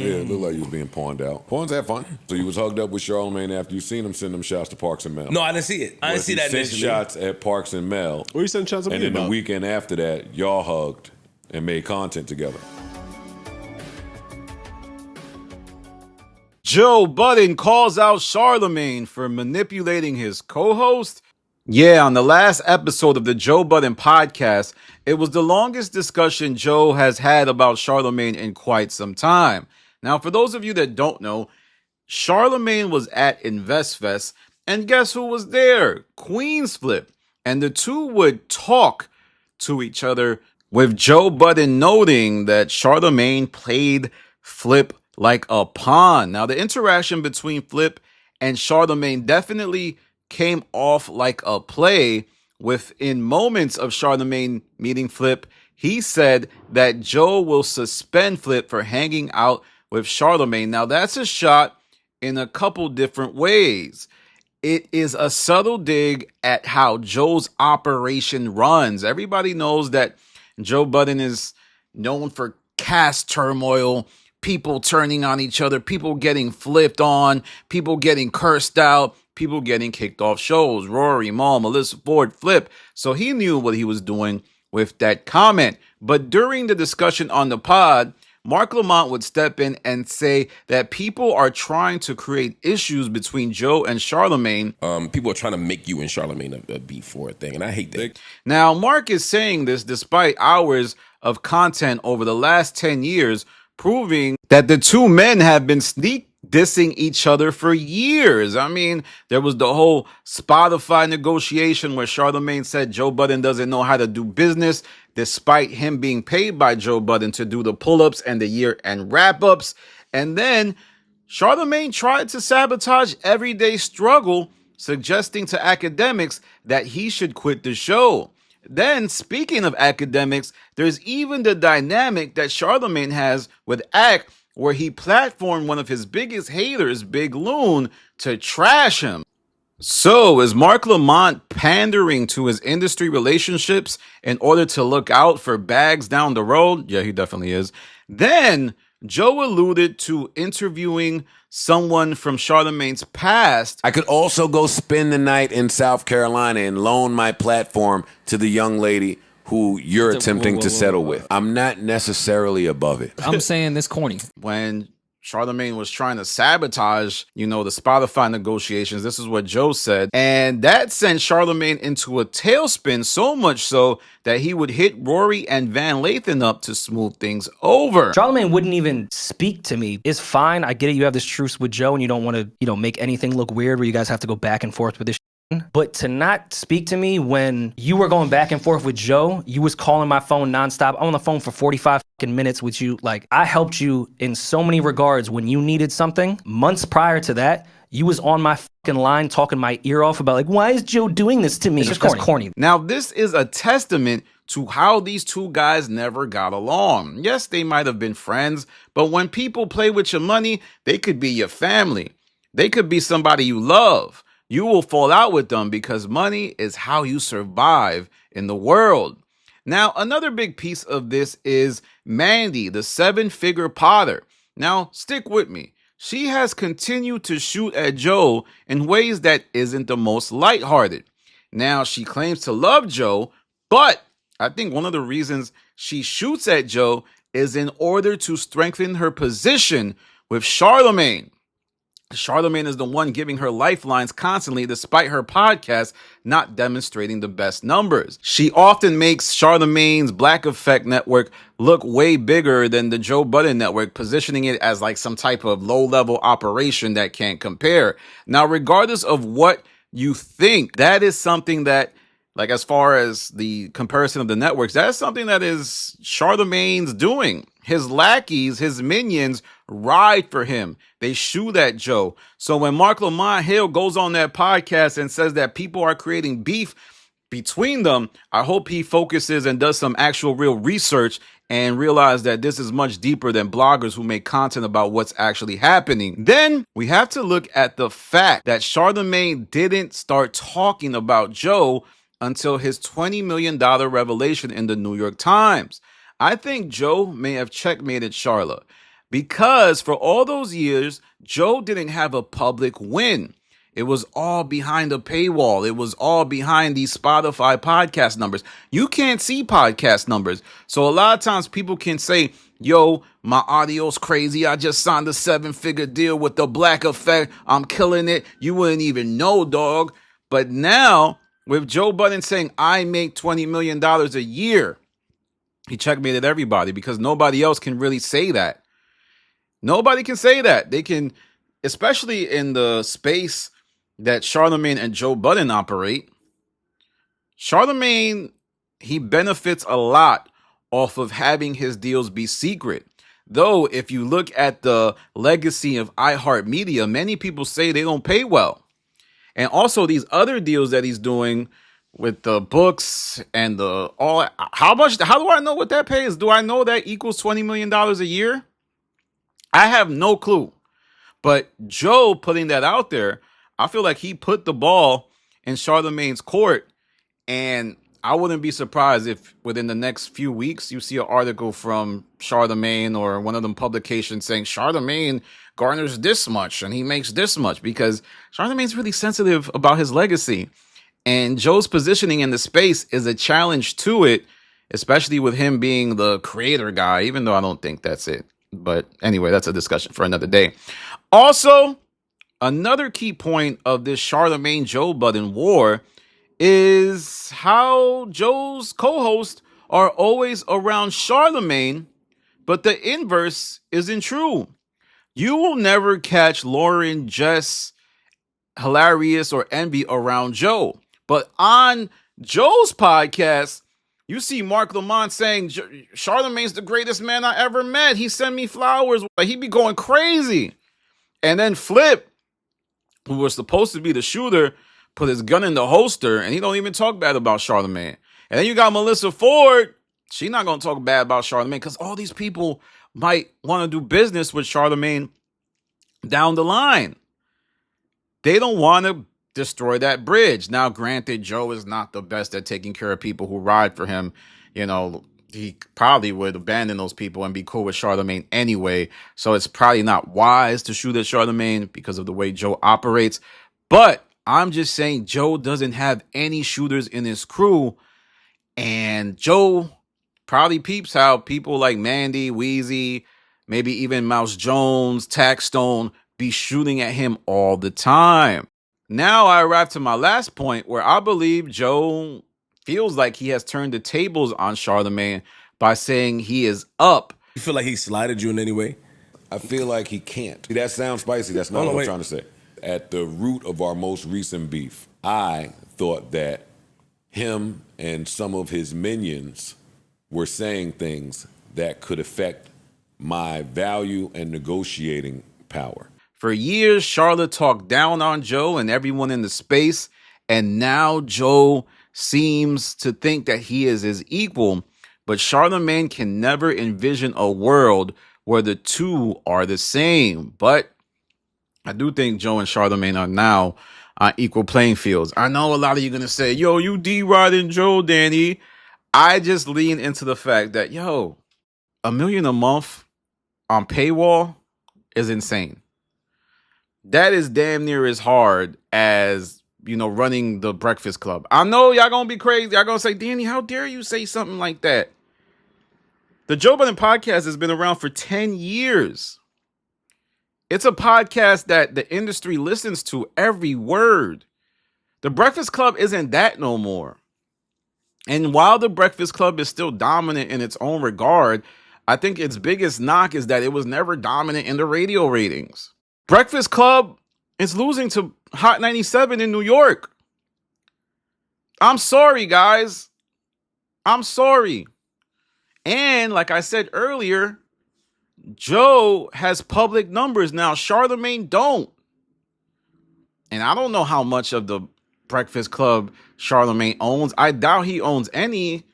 Yeah, it looked like you was being pawned out. Pawns have fun. So you was hugged up with Charlamagne after you seen him send them shots to Parks and Mel. No, I didn't see it. I didn't see that sent initially. shots at Parks and Mel. What you sending shots at me And then about? the weekend after that, y'all hugged and made content together. Joe Budden calls out Charlamagne for manipulating his co-host. Yeah, on the last episode of the Joe Budden podcast, it was the longest discussion Joe has had about Charlamagne in quite some time. Now, for those of you that don't know, Charlamagne was at InvestFest, and guess who was there? Queen's Flip. And the two would talk to each other, with Joe Budden noting that Charlamagne played Flip like a pawn. Now, the interaction between Flip and Charlamagne definitely came off like a play. Within moments of Charlamagne meeting Flip, he said that Joe will suspend Flip for hanging out with Charlamagne. Now, that's a shot in a couple different ways. It is a subtle dig at how Joe's operation runs. Everybody knows that Joe Budden is known for caste turmoil, people turning on each other, people getting flipped on, people getting cursed out, people getting kicked off shows. Rory, Mal, Melissa Ford, Flip. So he knew what he was doing with that comment. But during the discussion on the pod, Mark Lamont would step in and say that people are trying to create issues between Joe and Charlamagne. People are trying to make you and Charlamagne a beef for a thing, and I hate that. Now, Mark is saying this despite hours of content over the last 10 years, proving that the two men have been sneak dissing each other for years. I mean, there was the whole Spotify negotiation where Charlamagne said Joe Budden doesn't know how to do business, despite him being paid by Joe Budden to do the pull-ups and the year-end wrap-ups. And then Charlamagne tried to sabotage Everyday Struggle, suggesting to academics that he should quit the show. Then, speaking of academics, there's even the dynamic that Charlamagne has with Ack, where he platformed one of his biggest haters, Big Loon, to trash him. So, is Mark Lamont pandering to his industry relationships in order to look out for bags down the road? Yeah, he definitely is. Then, Joe alluded to interviewing someone from Charlamagne's past. I could also go spend the night in South Carolina and loan my platform to the young lady who you're attempting to settle with. I'm not necessarily above it. I'm saying this corny. When Charlamagne was trying to sabotage, the Spotify negotiations, this is what Joe said. And that sent Charlamagne into a tailspin, so much so that he would hit Rory and Van Lathan up to smooth things over. Charlamagne wouldn't even speak to me. It's fine. I get it. You have this truce with Joe and you don't want to, make anything look weird where you guys have to go back and forth with this. But to not speak to me when you were going back and forth with Joe, you was calling my phone nonstop. I'm on the phone for 45 minutes with you. Like, I helped you in so many regards when you needed something. Months prior to that, you was on my line talking my ear off about, why is Joe doing this to me? It's just corny. Now, this is a testament to how these two guys never got along. Yes, they might have been friends, but when people play with your money, they could be your family. They could be somebody you love. You will fall out with them because money is how you survive in the world. Now, another big piece of this is Mandy, the 7-figure potter. Now, stick with me. She has continued to shoot at Joe in ways that isn't the most lighthearted. Now, she claims to love Joe, but I think one of the reasons she shoots at Joe is in order to strengthen her position with Charlamagne. Charlamagne is the one giving her lifelines constantly, despite her podcast not demonstrating the best numbers. She often makes Charlamagne's Black Effect network look way bigger than the Joe Budden network, positioning it as like some type of low-level operation that can't compare. Now, regardless of what you think, that is something that, as far as the comparison of the networks, that is something that is Charlamagne's doing. His lackeys, his minions, ride for him. They shoot at Joe. So when Mark Lamont Hill goes on that podcast and says that people are creating beef between them, I hope he focuses and does some actual real research and realize that this is much deeper than bloggers who make content about what's actually happening. Then we have to look at the fact that Charlamagne didn't start talking about Joe until his $20 million revelation in the New York Times. I think Joe may have checkmated Charla. because for all those years, Joe didn't have a public win. It was all behind a paywall. It was all behind these Spotify podcast numbers. You can't see podcast numbers. So a lot of times people can say, yo, my audio's crazy. I just signed a 7-figure deal with the Black Effect. I'm killing it. You wouldn't even know, dog. But now with Joe Budden saying, I make $20 million a year, he checkmated everybody because nobody else can really say that. Nobody can say that. They can, especially in the space that Charlamagne and Joe Budden operate. Charlamagne, he benefits a lot off of having his deals be secret. Though, if you look at the legacy of iHeartMedia, many people say they don't pay well. And also these other deals that he's doing with the books and the all, how do I know what that pays? Do I know that equals $20 million a year? I have no clue. But Joe putting that out there, I feel like he put the ball in Charlamagne's court, and I wouldn't be surprised if within the next few weeks you see an article from Charlamagne or one of them publications saying Charlamagne garners this much and he makes this much, because Charlamagne's really sensitive about his legacy, and Joe's positioning in the space is a challenge to it, especially with him being the creator guy, even though I don't think that's it. But anyway, that's a discussion for another day. Also, another key point of this Charlamagne Joe Budden war is how Joe's co-hosts are always around Charlamagne, but the inverse isn't true. You will never catch Lauren, Jess, Hilarious, or Envy around Joe. But on Joe's podcast, you see Mark Lamont saying, Charlamagne's the greatest man I ever met. He sent me flowers. He be going crazy. And then Flip, who was supposed to be the shooter, put his gun in the holster, and he don't even talk bad about Charlamagne. And then you got Melissa Ford. She not going to talk bad about Charlamagne because all these people might want to do business with Charlamagne down the line. They don't want to destroy that bridge. Now, granted, Joe is not the best at taking care of people who ride for him. You know, he probably would abandon those people and be cool with Charlamagne anyway. So it's probably not wise to shoot at Charlamagne because of the way Joe operates. But I'm just saying Joe doesn't have any shooters in his crew. And Joe probably peeps how people like Mandy, Wheezy, maybe even Mouse Jones, Taxstone be shooting at him all the time. Now I arrive to my last point where I believe Joe feels like he has turned the tables on Charlamagne by saying he is up. You feel like he slighted you in any way? I feel like he can't. See, that sounds spicy. That's not what I'm trying to say. At the root of our most recent beef, I thought that him and some of his minions were saying things that could affect my value and negotiating power. For years, Charlotte talked down on Joe and everyone in the space, and now Joe seems to think that he is his equal, but Charlamagne can never envision a world where the two are the same. But I do think Joe and Charlamagne are now on equal playing fields. I know a lot of you are going to say, yo, you D-Rod Joe, Danny. I just lean into the fact that, yo, $1 million a month on paywall is insane. That is damn near as hard as, you know, running the Breakfast Club. I know y'all gonna be crazy. Y'all gonna say, Danny, how dare you say something like that? The Joe Budden podcast has been around for 10 years. It's a podcast that the industry listens to every word. The Breakfast Club isn't that no more. And while the Breakfast Club is still dominant in its own regard, I think its biggest knock is that it was never dominant in the radio ratings. Breakfast Club is losing to Hot 97 in New York. I'm sorry, guys. I'm sorry. And like I said earlier, Joe has public numbers now. Charlamagne don't. And I don't know how much of the Breakfast Club Charlamagne owns. I doubt he owns any.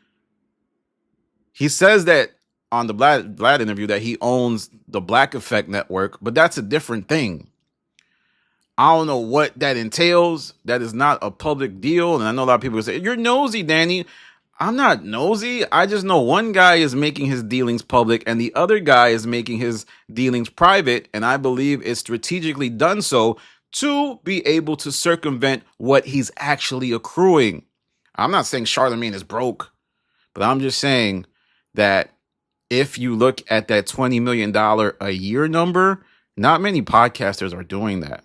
He says that on the Vlad interview that he owns the Black Effect network, but that's a different thing. I don't know what that entails. That is not a public deal. And I know a lot of people say, you're nosy, Danny. I'm not nosy. I just know one guy is making his dealings public and the other guy is making his dealings private. And I believe it's strategically done so to be able to circumvent what he's actually accruing. I'm not saying Charlamagne is broke, but I'm just saying that if you look at that $20 million a year number, not many podcasters are doing that.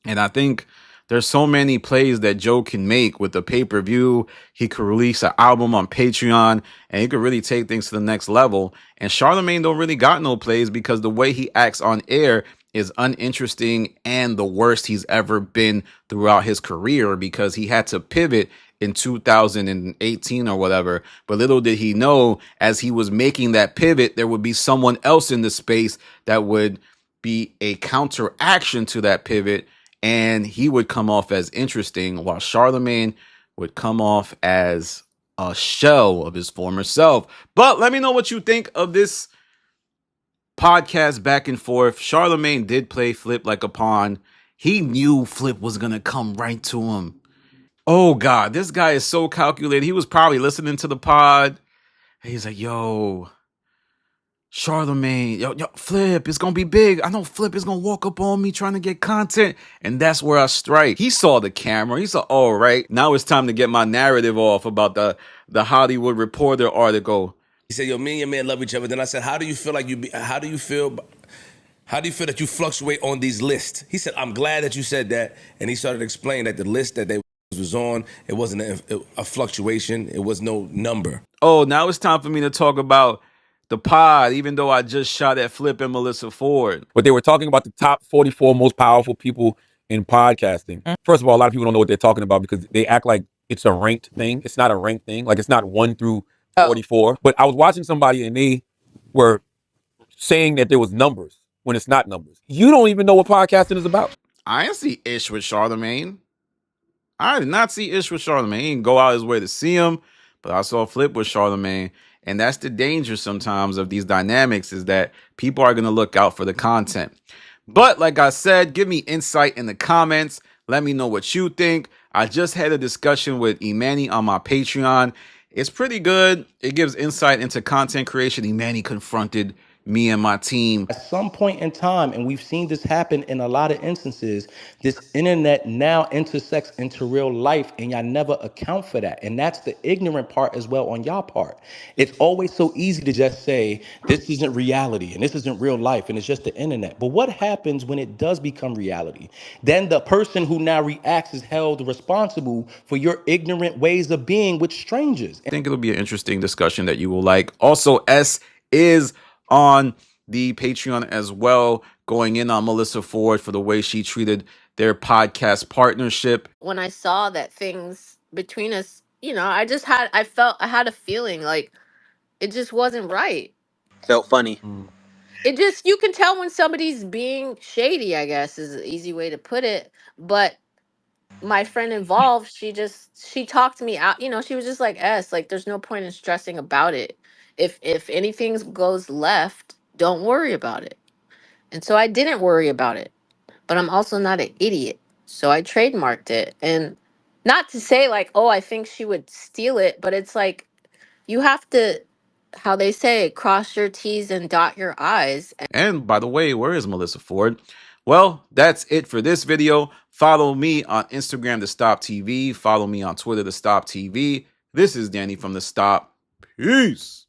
And I think there's so many plays that Joe can make with the pay-per-view. He could release an album on Patreon and he could really take things to the next level. And Charlamagne don't really got no plays because the way he acts on air is uninteresting and the worst he's ever been throughout his career because he had to pivot in 2018 or whatever. But little did he know, as he was making that pivot, there would be someone else in the space that would be a counteraction to that pivot. And he would come off as interesting while Charlamagne would come off as a shell of his former self. But let me know what you think of this podcast back and forth. Charlamagne did play Flip like a pawn. He knew Flip was going to come right to him. Oh, God, this guy is so calculated. He was probably listening to the pod. He's like, yo, Charlamagne, yo, Flip, it's going to be big. I know Flip is going to walk up on me trying to get content. And that's where I strike. He saw the camera. He saw, all right, now it's time to get my narrative off about the Hollywood Reporter article. He said, yo, me and your man love each other. Then I said, how do you feel that you fluctuate on these lists? He said, I'm glad that you said that. And he started explaining that the list that they was on, it wasn't a fluctuation. It was no number. Oh, now it's time for me to talk about the pod, even though I just shot at Flip and Melissa Ford. But they were talking about the top 44 most powerful people in podcasting. First of all, a lot of people don't know what they're talking about because they act like it's a ranked thing. It's not a ranked thing. Like, it's not 1 through 44. But I was watching somebody and they were saying that there was numbers when it's not numbers. You don't even know what podcasting is about. I didn't see Ish with Charlamagne. I did not see Ish with Charlamagne. He didn't go out his way to see him, but I saw Flip with Charlamagne. And that's the danger sometimes of these dynamics, is that people are going to look out for the content. But like I said, give me insight in the comments. Let me know what you think. I just had a discussion with Imani on my Patreon. It's pretty good. It gives insight into content creation. Imani confronted me and my team. At some point in time, and we've seen this happen in a lot of instances, this internet now intersects into real life, and y'all never account for that. And that's the ignorant part as well on y'all part. It's always so easy to just say, this isn't reality, and this isn't real life, and it's just the internet. But what happens when it does become reality? Then the person who now reacts is held responsible for your ignorant ways of being with strangers. I think it'll be an interesting discussion that you will like. Also, S is on the Patreon as well, going in on Melissa Ford for the way she treated their podcast partnership. When I saw that things between us, I had a feeling like it just wasn't right. Felt funny. You can tell when somebody's being shady, I guess is an easy way to put it. But my friend involved, she talked me out, she was just like, like, there's no point in stressing about it. If anything goes left, don't worry about it. And so I didn't worry about it. But I'm also not an idiot. So I trademarked it. And not to say like, oh, I think she would steal it, but it's like you have to, how they say, cross your T's and dot your I's. And by the way, where is Melissa Ford? Well, that's it for this video. Follow me on Instagram, The Stop TV. Follow me on Twitter, The Stop TV. This is Danny from The Stop. Peace.